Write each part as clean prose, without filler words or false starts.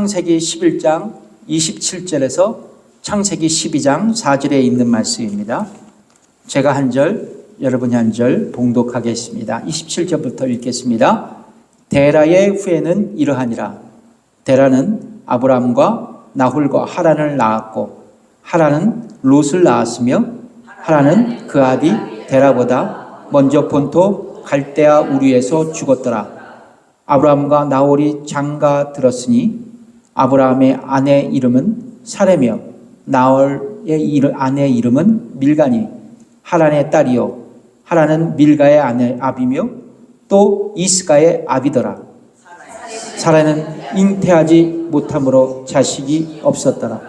창세기 11장 27절에서 창세기 12장 4절에 있는 말씀입니다. 제가 한 절, 여러분이 한 절 봉독하겠습니다. 27절부터 읽겠습니다. 데라의 후에는 이러하니라. 데라는 아브람과 나홀과 하란을 낳았고 하란은 롯을 낳았으며 하란은 그 아비 데라보다 먼저 본토 갈대아 우르에서 죽었더라. 아브람과 나홀이 장가 들었으니 아브라함의 아내 이름은 사레며 나홀의 아내 이름은 밀가니 하란의 딸이요 하란은 밀가의 아내 아비며 또 이스가의 아비더라. 사라는 잉태하지 못함으로 자식이 없었더라.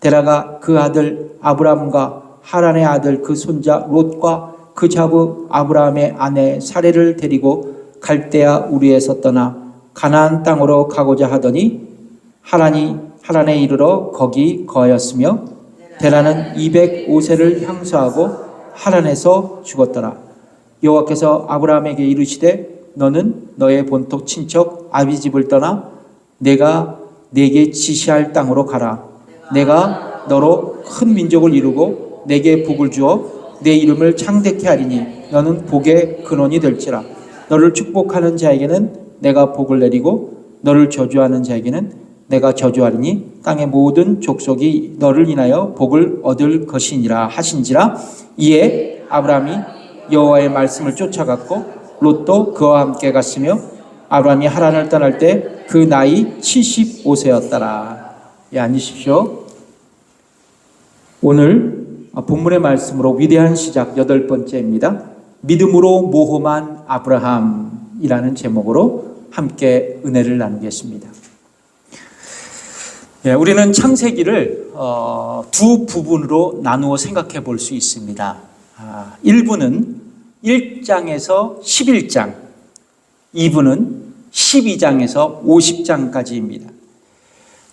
데라가 그 아들 아브람과 하란의 아들 그 손자 롯과 그 자부 아브라함의 아내 사레를 데리고 갈대아 우르에서 떠나 가나안 땅으로 가고자 하더니 하란에 이르러 거기 거하였으며 데라는 205세를 향수하고 하란에서 죽었더라. 여호와께서 아브라함에게 이르시되 너는 너의 본토 친척 아비 집을 떠나 내가 네게 지시할 땅으로 가라. 내가 너로 큰 민족을 이루고 내게 복을 주어 내 이름을 창대케 하리니 너는 복의 근원이 될지라. 너를 축복하는 자에게는 내가 복을 내리고 너를 저주하는 자에게는 내가 저주하리니 땅의 모든 족속이 너를 인하여 복을 얻을 것이니라 하신지라. 이에 아브라함이 여호와의 말씀을 쫓아갔고 롯도 그와 함께 갔으며 아브라함이 하란을 떠날 때 그 나이 75세였더라. 예, 앉으십시오. 오늘 본문의 말씀으로 위대한 시작 8번째입니다. 믿음으로 모험한 아브라함이라는 제목으로 함께 은혜를 나누겠습니다. 예, 우리는 창세기를 두 부분으로 나누어 생각해 볼 수 있습니다. 1부는 1장에서 11장, 2부는 12장에서 50장까지입니다.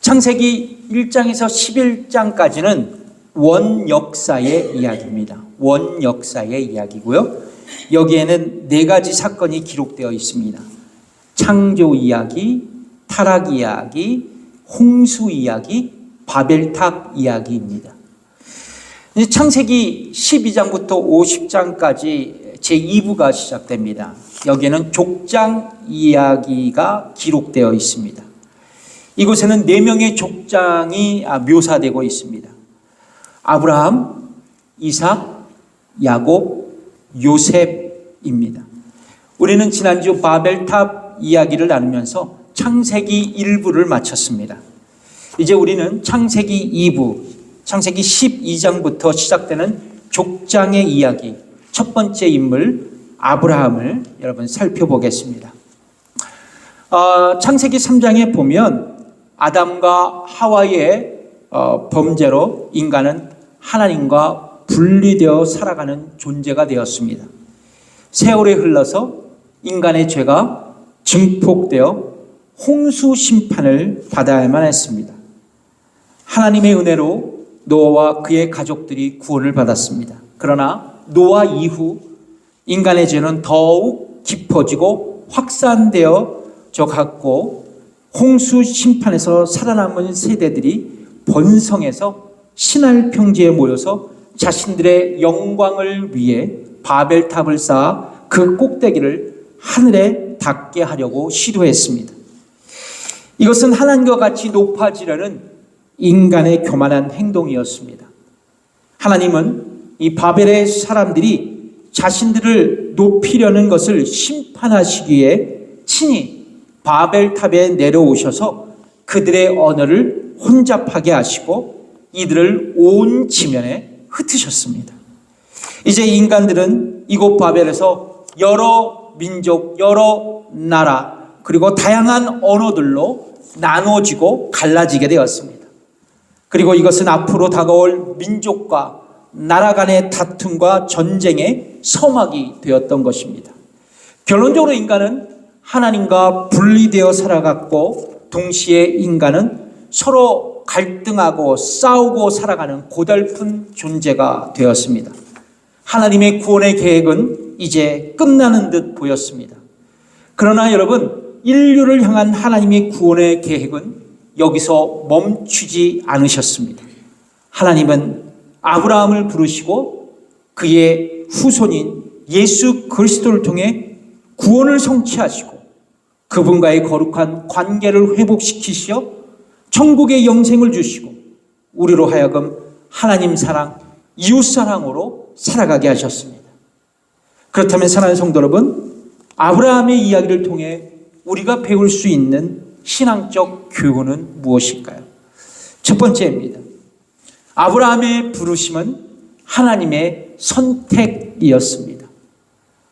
창세기 1장에서 11장까지는 원역사의 이야기입니다. 원역사의 이야기고요. 여기에는 4가지 사건이 기록되어 있습니다. 창조 이야기, 타락 이야기, 홍수 이야기, 바벨탑 이야기입니다. 창세기 12장부터 50장까지 제2부가 시작됩니다. 여기에는 족장 이야기가 기록되어 있습니다. 이곳에는 4명의 족장이 묘사되고 있습니다. 아브라함, 이삭, 야곱, 요셉입니다. 우리는 지난주 바벨탑 이야기를 나누면서 창세기 1부를 마쳤습니다. 이제 우리는 창세기 2부, 창세기 12장부터 시작되는 족장의 이야기, 첫 번째 인물 아브라함을 여러분 살펴보겠습니다. 창세기 3장에 보면 아담과 하와의 범죄로 인간은 하나님과 분리되어 살아가는 존재가 되었습니다. 세월이 흘러서 인간의 죄가 증폭되어 홍수 심판을 받아야만 했습니다. 하나님의 은혜로 노아와 그의 가족들이 구원을 받았습니다. 그러나 노아 이후 인간의 죄는 더욱 깊어지고 확산되어져 갔고 홍수 심판에서 살아남은 세대들이 번성해서 신할 평지에 모여서 자신들의 영광을 위해 바벨탑을 쌓아 그 꼭대기를 하늘에 닿게 하려고 시도했습니다. 이것은 하나님과 같이 높아지려는 인간의 교만한 행동이었습니다. 하나님은 이 바벨의 사람들이 자신들을 높이려는 것을 심판하시기에 친히 바벨탑에 내려오셔서 그들의 언어를 혼잡하게 하시고 이들을 온 지면에 흩으셨습니다. 이제 인간들은 이곳 바벨에서 여러 민족, 여러 나라, 그리고 다양한 언어들로 나눠지고 갈라지게 되었습니다. 그리고 이것은 앞으로 다가올 민족과 나라 간의 다툼과 전쟁의 서막이 되었던 것입니다. 결론적으로 인간은 하나님과 분리되어 살아갔고 동시에 인간은 서로 갈등하고 싸우고 살아가는 고달픈 존재가 되었습니다. 하나님의 구원의 계획은 이제 끝나는 듯 보였습니다. 그러나 여러분, 인류를 향한 하나님의 구원의 계획은 여기서 멈추지 않으셨습니다. 하나님은 아브라함을 부르시고 그의 후손인 예수 그리스도를 통해 구원을 성취하시고 그분과의 거룩한 관계를 회복시키시어 천국의 영생을 주시고 우리로 하여금 하나님 사랑, 이웃 사랑으로 살아가게 하셨습니다. 그렇다면 사랑하는 성도 여러분, 아브라함의 이야기를 통해 우리가 배울 수 있는 신앙적 교훈은 무엇일까요? 첫 번째입니다. 아브라함의 부르심은 하나님의 선택이었습니다.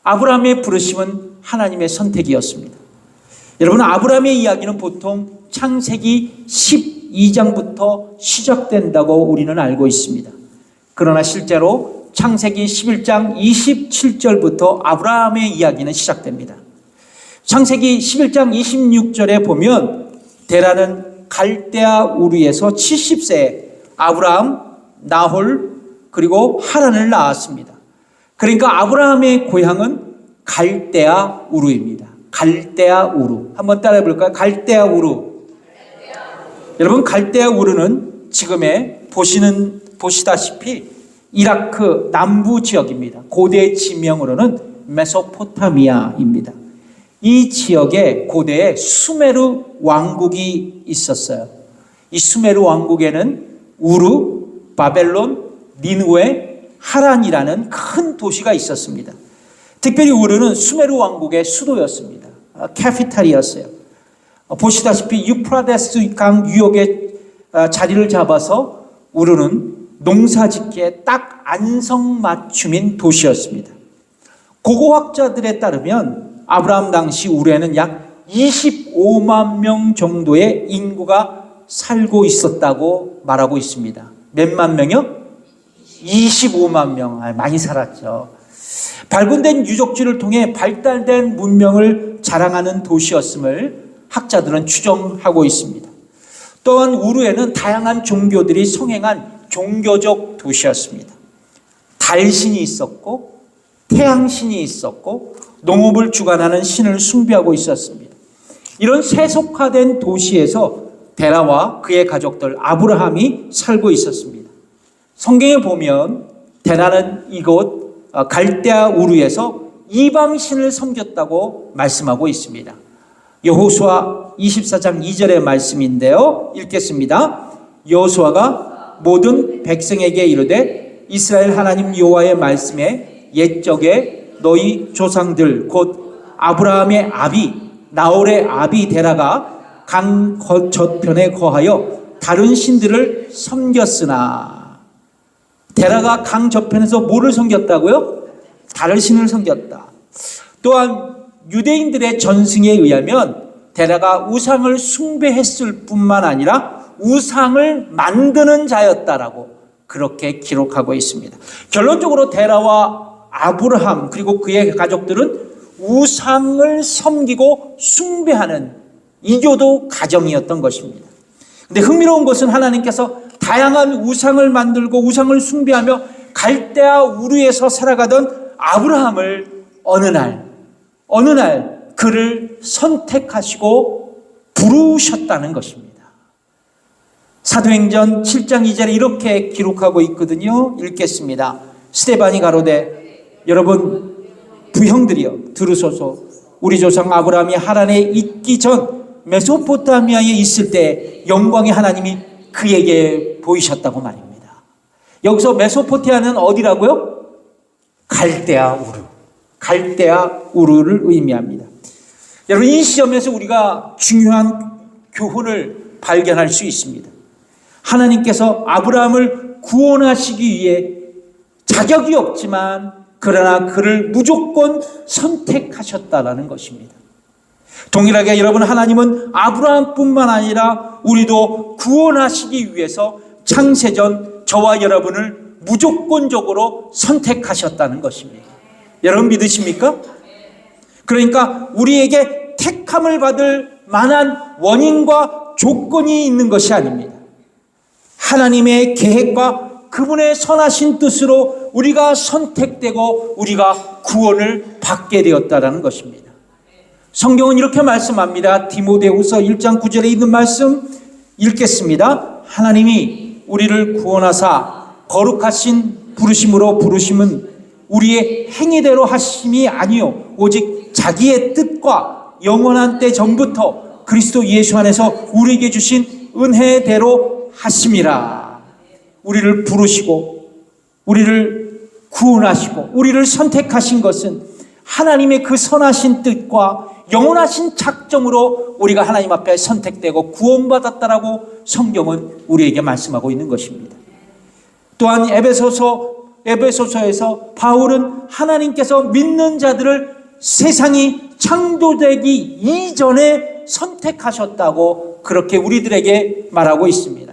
아브라함의 부르심은 하나님의 선택이었습니다. 여러분, 아브라함의 이야기는 보통 창세기 12장부터 시작된다고 우리는 알고 있습니다. 그러나 실제로 창세기 11장 27절부터 아브라함의 이야기는 시작됩니다. 창세기 11장 26절에 보면 데라는 갈대아 우르에서 70세에 아브라함, 나홀, 그리고 하란을 낳았습니다. 그러니까 아브라함의 고향은 갈대아 우르입니다. 갈대아 우르. 한번 따라해 볼까요? 갈대아 우르. 여러분, 갈대아 우르는 지금의 보시다시피 이라크 남부 지역입니다. 고대 지명으로는 메소포타미아입니다. 이 지역에 고대에 수메르 왕국이 있었어요. 이 수메르 왕국에는 우르, 바벨론, 니느웨, 하란이라는 큰 도시가 있었습니다. 특별히 우르는 수메르 왕국의 수도였습니다. 캐피탈이었어요. 보시다시피 유프라데스 강 유역에 자리를 잡아서 우르는 농사짓기에 딱 안성맞춤인 도시였습니다. 고고학자들에 따르면 아브라함 당시 우르에는 약 25만 명 정도의 인구가 살고 있었다고 말하고 있습니다. 몇만 명이요? 25만 명. 많이 살았죠. 발군된 유적지를 통해 발달된 문명을 자랑하는 도시였음을 학자들은 추정하고 있습니다. 또한 우르에는 다양한 종교들이 성행한 종교적 도시였습니다. 달신이 있었고 태양신이 있었고 농업을 주관하는 신을 숭배하고 있었습니다. 이런 세속화된 도시에서 데라와 그의 가족들 아브라함이 살고 있었습니다. 성경에 보면 데라는 이곳 갈대아 우르에서 이방신을 섬겼다고 말씀하고 있습니다. 여호수아 24장 2절의 말씀인데요. 읽겠습니다. 여호수아가 모든 백성에게 이르되 이스라엘 하나님 여호와의 말씀에 옛적에 너희 조상들 곧 아브라함의 아비 나홀의 아비 데라가 강 저편에 거하여 다른 신들을 섬겼으나 데라가 강 저편에서 뭐를 섬겼다고요? 다른 신을 섬겼다. 또한 유대인들의 전승에 의하면 데라가 우상을 숭배했을 뿐만 아니라 우상을 만드는 자였다라고 그렇게 기록하고 있습니다. 결론적으로 데라와 아브라함 그리고 그의 가족들은 우상을 섬기고 숭배하는 이교도 가정이었던 것입니다. 근데 흥미로운 것은 하나님께서 다양한 우상을 만들고 우상을 숭배하며 갈대아 우르에서 살아가던 아브라함을 어느 날 그를 선택하시고 부르셨다는 것입니다. 사도행전 7장 2절에 이렇게 기록하고 있거든요. 읽겠습니다. 스데반이 가로되 여러분 부형들이여 들으소서. 우리 조상 아브라함이 하란에 있기 전 메소포타미아에 있을 때 영광의 하나님이 그에게 보이셨다고 말입니다. 여기서 메소포타미아는 어디라고요? 갈대아 우르. 갈대아 우르를 의미합니다. 여러분, 이 시점에서 우리가 중요한 교훈을 발견할 수 있습니다. 하나님께서 아브라함을 구원하시기 위해 자격이 없지만 그러나 그를 무조건 선택하셨다라는 것입니다. 동일하게 여러분, 하나님은 아브라함뿐만 아니라 우리도 구원하시기 위해서 창세전 저와 여러분을 무조건적으로 선택하셨다는 것입니다. 여러분 믿으십니까? 그러니까 우리에게 택함을 받을 만한 원인과 조건이 있는 것이 아닙니다. 하나님의 계획과 그분의 선하신 뜻으로 우리가 선택되고 우리가 구원을 받게 되었다는 것입니다. 성경은 이렇게 말씀합니다. 디모데후서 1장 9절에 있는 말씀, 읽겠습니다. 하나님이 우리를 구원하사 거룩하신 부르심으로 부르심은 우리의 행위대로 하심이 아니요 오직 자기의 뜻과 영원한 때 전부터 그리스도 예수 안에서 우리에게 주신 은혜대로 하심이라. 우리를 부르시고 우리를 구원하시고 우리를 선택하신 것은 하나님의 그 선하신 뜻과 영원하신 작정으로 우리가 하나님 앞에 선택되고 구원받았다라고 성경은 우리에게 말씀하고 있는 것입니다. 또한 에베소서에서 바울은 하나님께서 믿는 자들을 세상이 창조되기 이전에 선택하셨다고 그렇게 우리들에게 말하고 있습니다.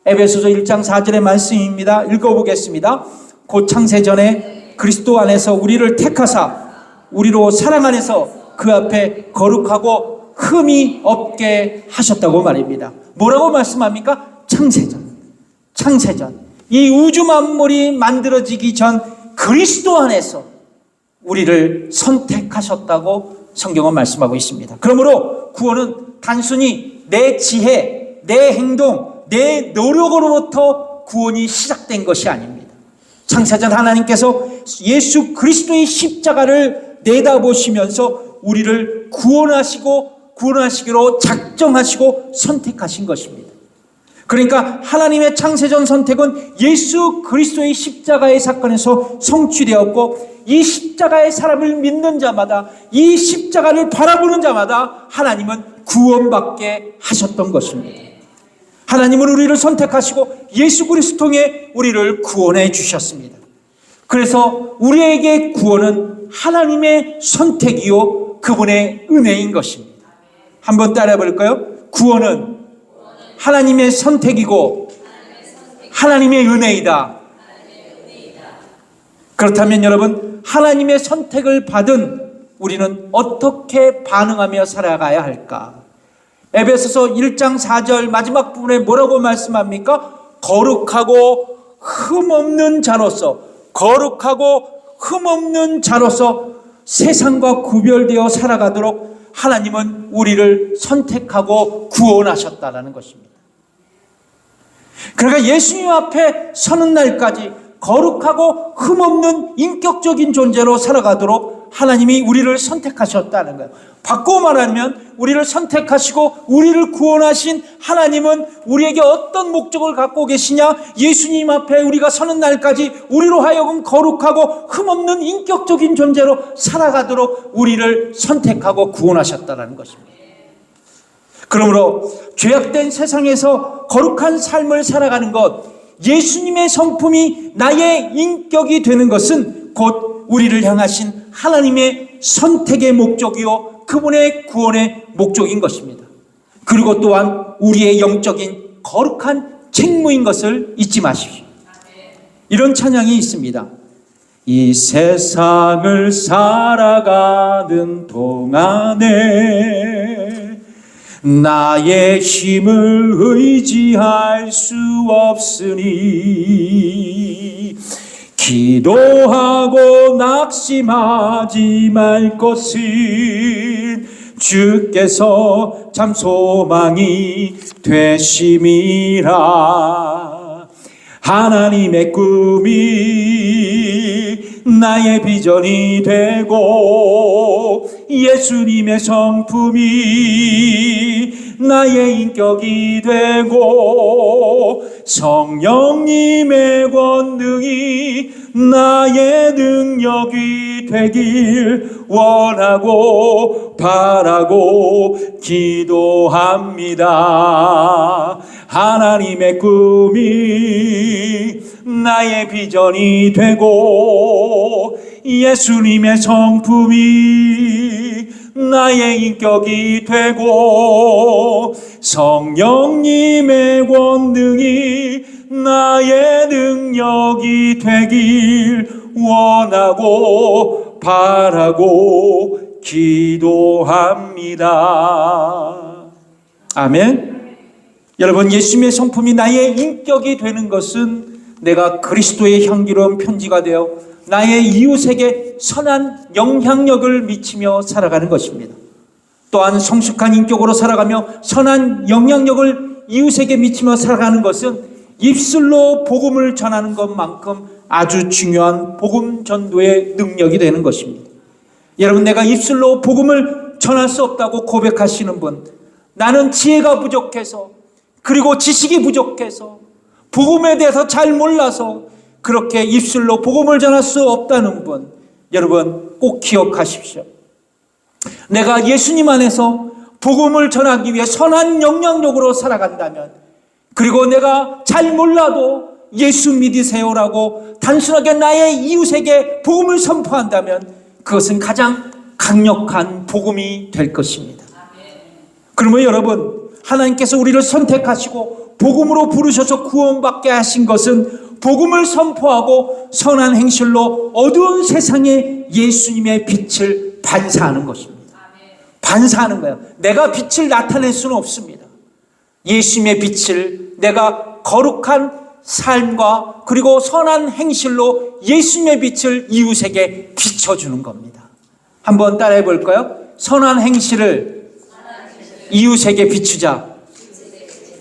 에베소서 1장 4절의 말씀입니다. 읽어보겠습니다. 곧 창세전에 그리스도 안에서 우리를 택하사 우리로 사랑 안에서 그 앞에 거룩하고 흠이 없게 하셨다고 말입니다. 뭐라고 말씀합니까? 창세전. 이 우주 만물이 만들어지기 전 그리스도 안에서 우리를 선택하셨다고 성경은 말씀하고 있습니다. 그러므로 구원은 단순히 내 지혜, 내 행동, 내 노력으로부터 구원이 시작된 것이 아닙니다. 창세전 하나님께서 예수 그리스도의 십자가를 내다보시면서 우리를 구원하시기로 작정하시고 선택하신 것입니다. 그러니까 하나님의 창세전 선택은 예수 그리스도의 십자가의 사건에서 성취되었고 이 십자가의 사람을 믿는 자마다 이 십자가를 바라보는 자마다 하나님은 구원받게 하셨던 것입니다. 하나님은 우리를 선택하시고 예수 그리스도 통해 우리를 구원해 주셨습니다. 그래서 우리에게 구원은 하나님의 선택이요 그분의 은혜인 것입니다. 한번 따라해 볼까요? 구원은 하나님의 선택이고 하나님의 은혜이다. 그렇다면 여러분, 하나님의 선택을 받은 우리는 어떻게 반응하며 살아가야 할까? 에베소서 1장 4절 마지막 부분에 뭐라고 말씀합니까? 거룩하고 흠없는 자로서 세상과 구별되어 살아가도록 하나님은 우리를 선택하고 구원하셨다라는 것입니다. 그러니까 예수님 앞에 서는 날까지 거룩하고 흠없는 인격적인 존재로 살아가도록 하나님이 우리를 선택하셨다는 거예요. 바꾸어 말하면 우리를 선택하시고 우리를 구원하신 하나님은 우리에게 어떤 목적을 갖고 계시냐? 예수님 앞에 우리가 서는 날까지 우리로 하여금 거룩하고 흠없는 인격적인 존재로 살아가도록 우리를 선택하고 구원하셨다는 것입니다. 그러므로 죄악된 세상에서 거룩한 삶을 살아가는 것, 예수님의 성품이 나의 인격이 되는 것은 곧 우리를 향하신 하나님의 선택의 목적이요 그분의 구원의 목적인 것입니다. 그리고 또한 우리의 영적인 거룩한 책무인 것을 잊지 마십시오. 이런 찬양이 있습니다. 이 세상을 살아가는 동안에 나의 힘을 의지할 수 없으니 기도하고 낙심하지 말 것은 주께서 참 소망이 되심이라. 하나님의 꿈이 나의 비전이 되고 예수님의 성품이 나의 인격이 되고 성령님의 권능이 나의 능력이 되길 원하고 바라고 기도합니다. 하나님의 꿈이 나의 비전이 되고 예수님의 성품이 나의 인격이 되고 성령님의 권능이 나의 능력이 되길 원하고 바라고 기도합니다. 아멘. 여러분, 예수님의 성품이 나의 인격이 되는 것은 내가 그리스도의 향기로운 편지가 되어 나의 이웃에게 선한 영향력을 미치며 살아가는 것입니다. 또한 성숙한 인격으로 살아가며 선한 영향력을 이웃에게 미치며 살아가는 것은 입술로 복음을 전하는 것만큼 아주 중요한 복음 전도의 능력이 되는 것입니다. 여러분, 내가 입술로 복음을 전할 수 없다고 고백하시는 분, 나는 지혜가 부족해서, 그리고 지식이 부족해서, 복음에 대해서 잘 몰라서 그렇게 입술로 복음을 전할 수 없다는 분, 여러분 꼭 기억하십시오. 내가 예수님 안에서 복음을 전하기 위해 선한 영향력으로 살아간다면, 그리고 내가 잘 몰라도 예수 믿으세요라고 단순하게 나의 이웃에게 복음을 선포한다면 그것은 가장 강력한 복음이 될 것입니다. 그러면 여러분, 하나님께서 우리를 선택하시고 복음으로 부르셔서 구원받게 하신 것은 복음을 선포하고 선한 행실로 어두운 세상에 예수님의 빛을 반사하는 것입니다. 반사하는 거예요. 내가 빛을 나타낼 수는 없습니다. 예수님의 빛을 내가 거룩한 삶과 그리고 선한 행실로 예수님의 빛을 이웃에게 비춰주는 겁니다. 한번 따라해 볼까요? 선한 행실을 이웃에게 비추자.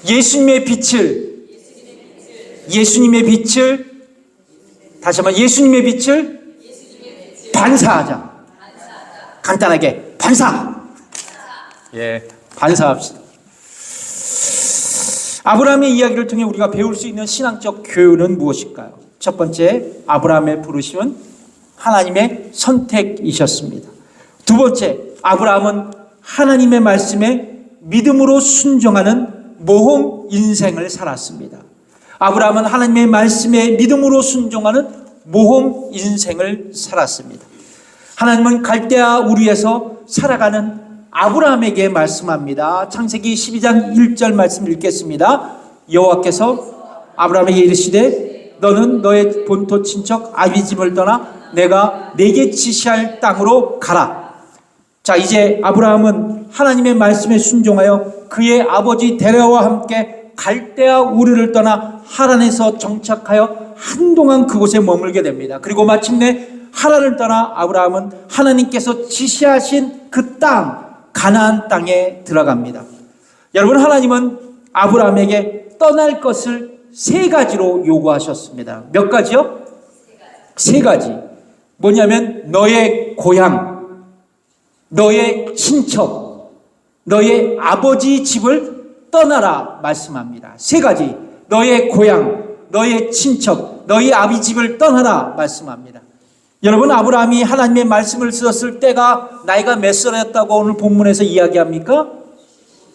예수님의 빛을 다시 한번 예수님의 빛을 반사하자. 간단하게 반사. 반사합시다. 아브라함의 이야기를 통해 우리가 배울 수 있는 신앙적 교훈은 무엇일까요? 첫 번째, 아브라함의 부르심은 하나님의 선택이셨습니다. 두 번째, 아브라함은 하나님의 말씀에 믿음으로 순종하는 모험 인생을 살았습니다. 아브라함은 하나님의 말씀에 믿음으로 순종하는 모험 인생을 살았습니다. 하나님은 갈대아 우르에서 살아가는 아브라함에게 말씀합니다. 창세기 12장 1절 말씀 읽겠습니다. 여호와께서 아브라함에게 이르시되 너는 너의 본토 친척 아비집을 떠나 내가 네게 지시할 땅으로 가라. 자, 이제 아브라함은 하나님의 말씀에 순종하여 그의 아버지 데라와 함께 갈대아 우르를 떠나 하란에서 정착하여 한동안 그곳에 머물게 됩니다. 그리고 마침내 하란을 떠나 아브라함은 하나님께서 지시하신 그 땅, 가나안 땅에 들어갑니다. 여러분, 하나님은 아브라함에게 떠날 것을 세 가지로 요구하셨습니다. 몇 가지요? 세 가지. 뭐냐면 너의 고향, 너의 친척, 너의 아버지 집을 떠나라 말씀합니다. 세 가지. 너의 고향, 너의 친척, 너의 아비 집을 떠나라 말씀합니다. 여러분, 아브라함이 하나님의 말씀을 들었을 때가 나이가 몇 살이었다고 오늘 본문에서 이야기합니까?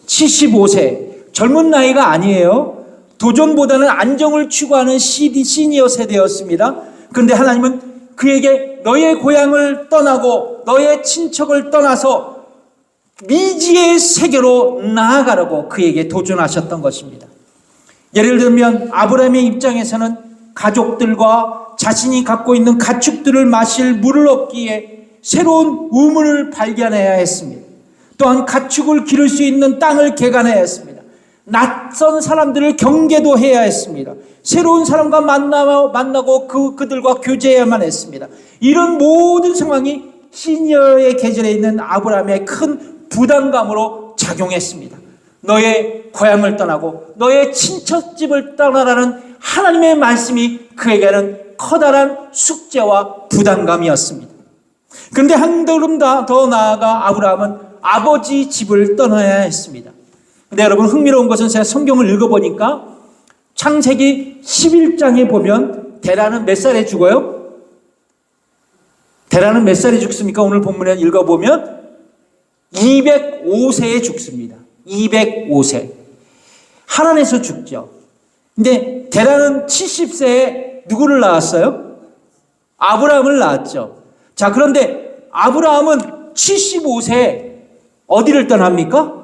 75세. 젊은 나이가 아니에요. 도전보다는 안정을 추구하는 시니어 세대였습니다. 그런데 하나님은 그에게 너의 고향을 떠나고 너의 친척을 떠나서 미지의 세계로 나아가라고 그에게 도전하셨던 것입니다. 예를 들면 아브라함의 입장에서는 가족들과 자신이 갖고 있는 가축들을 마실 물을 얻기에 새로운 우물을 발견해야 했습니다. 또한 가축을 기를 수 있는 땅을 개간해야 했습니다. 낯선 사람들을 경계도 해야 했습니다. 새로운 사람과 만나고 그들과 교제해야만 했습니다. 이런 모든 상황이 시니어의 계절에 있는 아브라함의 큰 부담감으로 작용했습니다. 너의 고향을 떠나고 너의 친척집을 떠나라는 하나님의 말씀이 그에게는 커다란 숙제와 부담감이었습니다. 그런데 한 걸음 더 나아가 아브라함은 아버지 집을 떠나야 했습니다. 근데 여러분, 흥미로운 것은 제가 성경을 읽어보니까 창세기 11장에 보면 데라는 몇 살에 죽어요? 데라는 몇 살에 죽습니까? 오늘 본문에 읽어보면 205세에 죽습니다. 205세. 하란에서 죽죠. 근데 데라는 70세에 누구를 낳았어요? 아브라함을 낳았죠. 자, 그런데 아브라함은 75세에 어디를 떠납니까?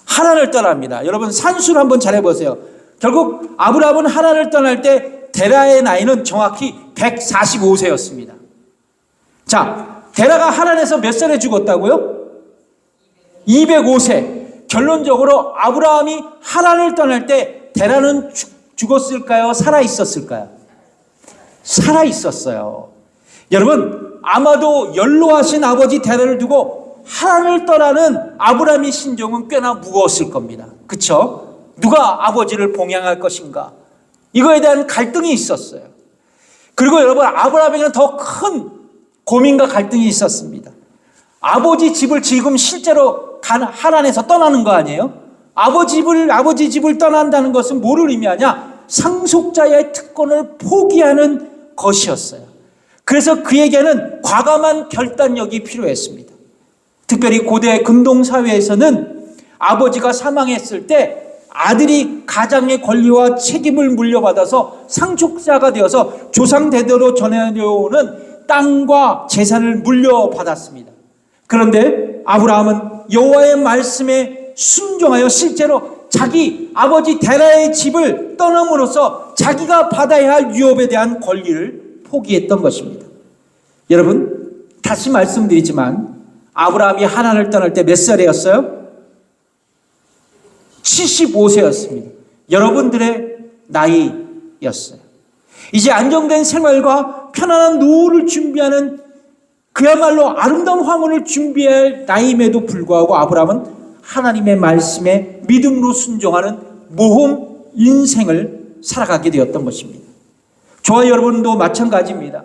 하란을 떠납니다. 여러분, 산수를 한번 잘 해보세요. 결국 아브라함은 하란을 떠날 때 데라의 나이는 정확히 145세였습니다. 자, 데라가 하란에서 몇 살에 죽었다고요? 205세. 결론적으로 아브라함이 하란을 떠날 때 데라는 죽었을까요? 살아 있었을까요? 살아 있었어요. 여러분, 아마도 연로하신 아버지 데라를 두고 하란을 떠나는 아브라함의 심정은 꽤나 무거웠을 겁니다. 그렇죠? 누가 아버지를 봉양할 것인가? 이거에 대한 갈등이 있었어요. 그리고 여러분, 아브라함에게는 더 큰 고민과 갈등이 있었습니다. 아버지 집을 지금 실제로 하란에서 떠나는 거 아니에요? 아버지 집을 떠난다는 것은 뭐를 의미하냐? 상속자의 특권을 포기하는 것이었어요. 그래서 그에게는 과감한 결단력이 필요했습니다. 특별히 고대 근동사회에서는 아버지가 사망했을 때 아들이 가장의 권리와 책임을 물려받아서 상속자가 되어서 조상 대대로 전해오는 땅과 재산을 물려받았습니다. 그런데 아브라함은 여호와의 말씀에 순종하여 실제로 자기 아버지 데라의 집을 떠남으로써 자기가 받아야 할 유업에 대한 권리를 포기했던 것입니다. 여러분, 다시 말씀드리지만 아브라함이 하란을 떠날 때 몇 살이었어요? 75세였습니다. 여러분들의 나이였어요. 이제 안정된 생활과 편안한 노후를 준비하는 그야말로 아름다운 황혼을 준비할 나임에도 불구하고 아브라함은 하나님의 말씀에 믿음으로 순종하는 모험 인생을 살아가게 되었던 것입니다. 저와 여러분도 마찬가지입니다.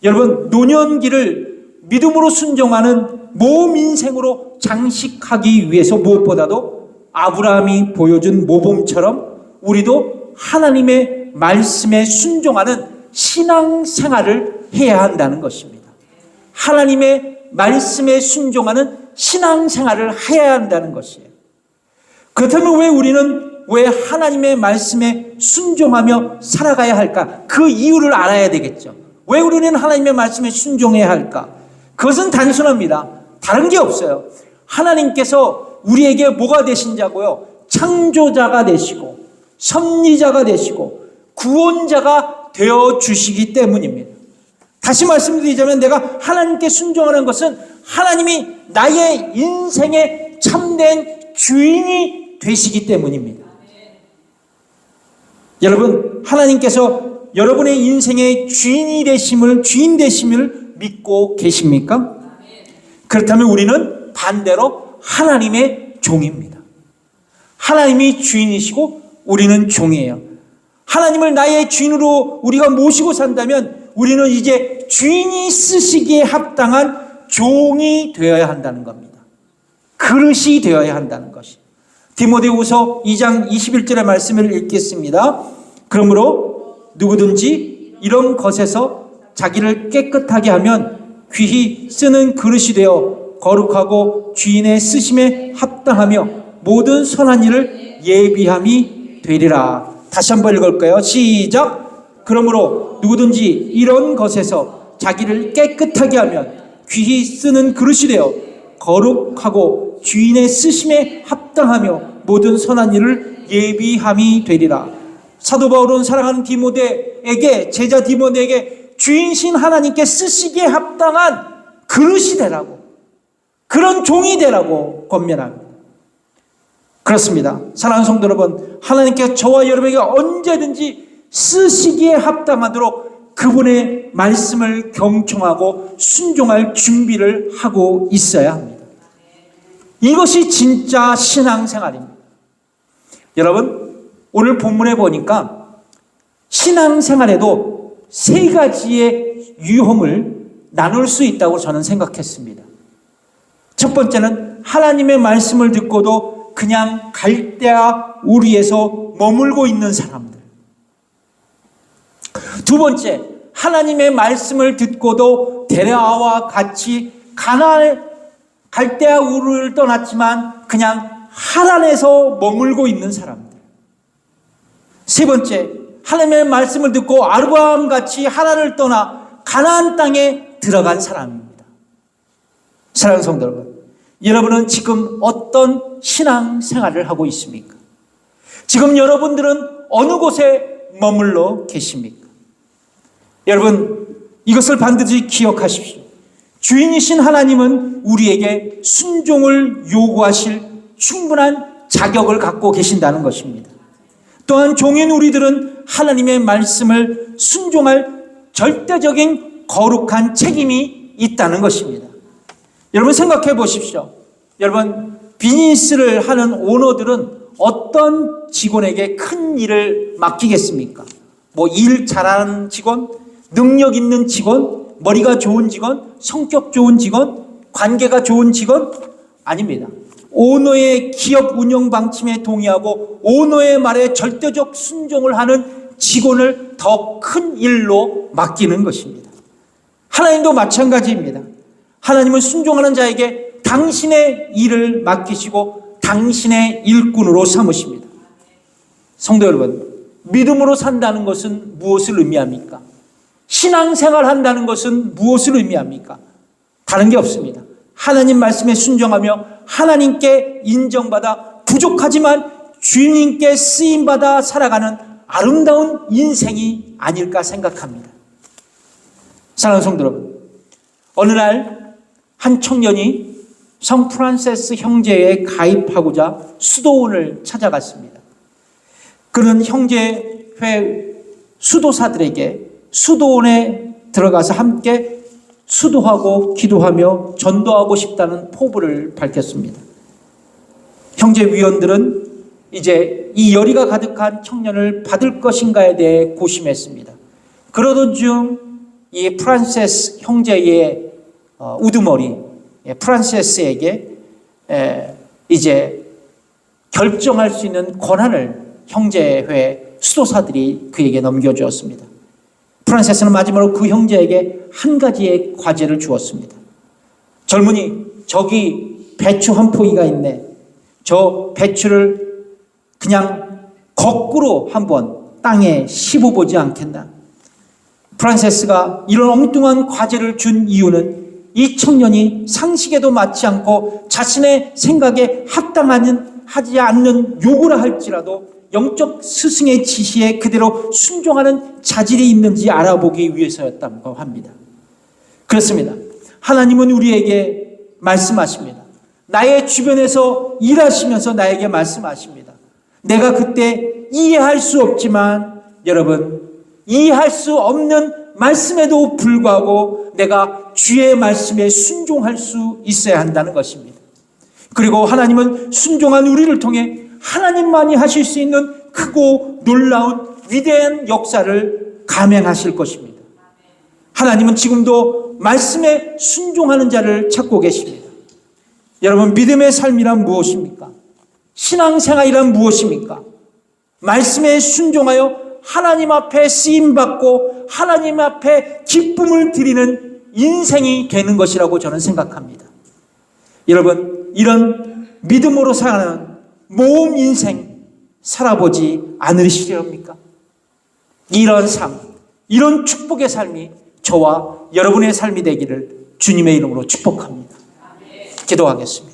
여러분, 노년기를 믿음으로 순종하는 모험 인생으로 장식하기 위해서 무엇보다도 아브라함이 보여준 모범처럼 우리도 하나님의 말씀에 순종하는 신앙생활을 해야 한다는 것입니다. 하나님의 말씀에 순종하는 신앙생활을 해야 한다는 것이에요. 그렇다면 왜 하나님의 말씀에 순종하며 살아가야 할까? 그 이유를 알아야 되겠죠. 왜 우리는 하나님의 말씀에 순종해야 할까? 그것은 단순합니다. 다른 게 없어요. 하나님께서 우리에게 뭐가 되신자고요? 창조자가 되시고 섭리자가 되시고 구원자가 되어주시기 때문입니다. 다시 말씀드리자면 내가 하나님께 순종하는 것은 하나님이 나의 인생의 참된 주인이 되시기 때문입니다. 여러분, 하나님께서 여러분의 인생의 주인 되심을 믿고 계십니까? 그렇다면 우리는 반대로 하나님의 종입니다. 하나님이 주인이시고 우리는 종이에요. 하나님을 나의 주인으로 우리가 모시고 산다면 우리는 이제 주인이 쓰시기에 합당한 종이 되어야 한다는 겁니다. 그릇이 되어야 한다는 것이. 디모데후서 2장 21절의 말씀을 읽겠습니다. 그러므로 누구든지 이런 것에서 자기를 깨끗하게 하면 귀히 쓰는 그릇이 되어 거룩하고 주인의 쓰심에 합당하며 모든 선한 일을 예비함이 되리라. 다시 한번 읽을까요? 시작. 그러므로 누구든지 이런 것에서 자기를 깨끗하게 하면 귀히 쓰는 그릇이 되어 거룩하고 주인의 쓰심에 합당하며 모든 선한 일을 예비함이 되리라. 사도 바울은 사랑하는 디모데에게, 제자 디모데에게 주인신 하나님께 쓰시기에 합당한 그릇이 되라고, 그런 종이 되라고 권면합니다. 그렇습니다. 사랑하는 성도 여러분, 하나님께서 저와 여러분에게 언제든지 쓰시기에 합당하도록 그분의 말씀을 경청하고 순종할 준비를 하고 있어야 합니다. 이것이 진짜 신앙생활입니다. 여러분, 오늘 본문에 보니까 신앙생활에도 세 가지의 유형을 나눌 수 있다고 저는 생각했습니다. 첫 번째는 하나님의 말씀을 듣고도 그냥 갈대아 우리에서 머물고 있는 사람들. 두 번째, 하나님의 말씀을 듣고도 데라아와 같이 갈대아 우르를 떠났지만 그냥 하란에서 머물고 있는 사람들. 세 번째, 하나님의 말씀을 듣고 아브라함 같이 하란을 떠나 가나안 땅에 들어간 사람입니다. 사랑하는 성도 여러분, 여러분은 지금 어떤 신앙생활을 하고 있습니까? 지금 여러분들은 어느 곳에 머물러 계십니까? 여러분, 이것을 반드시 기억하십시오. 주인이신 하나님은 우리에게 순종을 요구하실 충분한 자격을 갖고 계신다는 것입니다. 또한 종인 우리들은 하나님의 말씀을 순종할 절대적인 거룩한 책임이 있다는 것입니다. 여러분 생각해 보십시오. 여러분, 비즈니스를 하는 오너들은 어떤 직원에게 큰 일을 맡기겠습니까? 뭐 일 잘하는 직원, 능력 있는 직원, 머리가 좋은 직원, 성격 좋은 직원, 관계가 좋은 직원? 아닙니다. 오너의 기업 운영 방침에 동의하고 오너의 말에 절대적 순종을 하는 직원을 더 큰 일로 맡기는 것입니다. 하나님도 마찬가지입니다. 하나님은 순종하는 자에게 당신의 일을 맡기시고 당신의 일꾼으로 삼으십니다. 성도 여러분, 믿음으로 산다는 것은 무엇을 의미합니까? 신앙생활 한다는 것은 무엇을 의미합니까? 다른 게 없습니다. 하나님 말씀에 순종하며 하나님께 인정받아 부족하지만 주님께 쓰임받아 살아가는 아름다운 인생이 아닐까 생각합니다. 사랑하는 성도 여러분, 어느 날 한 청년이 성 프란세스 형제에 가입하고자 수도원을 찾아갔습니다. 그는 형제회 수도사들에게 수도원에 들어가서 함께 수도하고 기도하며 전도하고 싶다는 포부를 밝혔습니다. 형제 위원들은 이제 이 열의가 가득한 청년을 받을 것인가에 대해 고심했습니다. 그러던 중 이 프란세스 형제의 우두머리 프란세스에게 이제 결정할 수 있는 권한을 형제회 수도사들이 그에게 넘겨주었습니다. 프란세스는 마지막으로 그 형제에게 한 가지의 과제를 주었습니다. 젊은이, 저기 배추 한 포기가 있네. 저 배추를 그냥 거꾸로 한번 땅에 씹어보지 않겠나. 프란세스가 이런 엉뚱한 과제를 준 이유는 이 청년이 상식에도 맞지 않고 자신의 생각에 합당하지 않는 요구를 할지라도 영적 스승의 지시에 그대로 순종하는 자질이 있는지 알아보기 위해서였다고 합니다. 그렇습니다. 하나님은 우리에게 말씀하십니다. 나의 주변에서 일하시면서 나에게 말씀하십니다. 내가 그때 이해할 수 없지만 여러분, 이해할 수 없는 말씀에도 불구하고 내가 주의 말씀에 순종할 수 있어야 한다는 것입니다. 그리고 하나님은 순종한 우리를 통해 하나님만이 하실 수 있는 크고 놀라운 위대한 역사를 감행하실 것입니다. 하나님은 지금도 말씀에 순종하는 자를 찾고 계십니다. 여러분, 믿음의 삶이란 무엇입니까? 신앙생활이란 무엇입니까? 말씀에 순종하여 하나님 앞에 쓰임받고 하나님 앞에 기쁨을 드리는 인생이 되는 것이라고 저는 생각합니다. 여러분, 이런 믿음으로 사는 모험 인생 살아보지 않으시렵니까? 이런 삶, 이런 축복의 삶이 저와 여러분의 삶이 되기를 주님의 이름으로 축복합니다. 기도하겠습니다.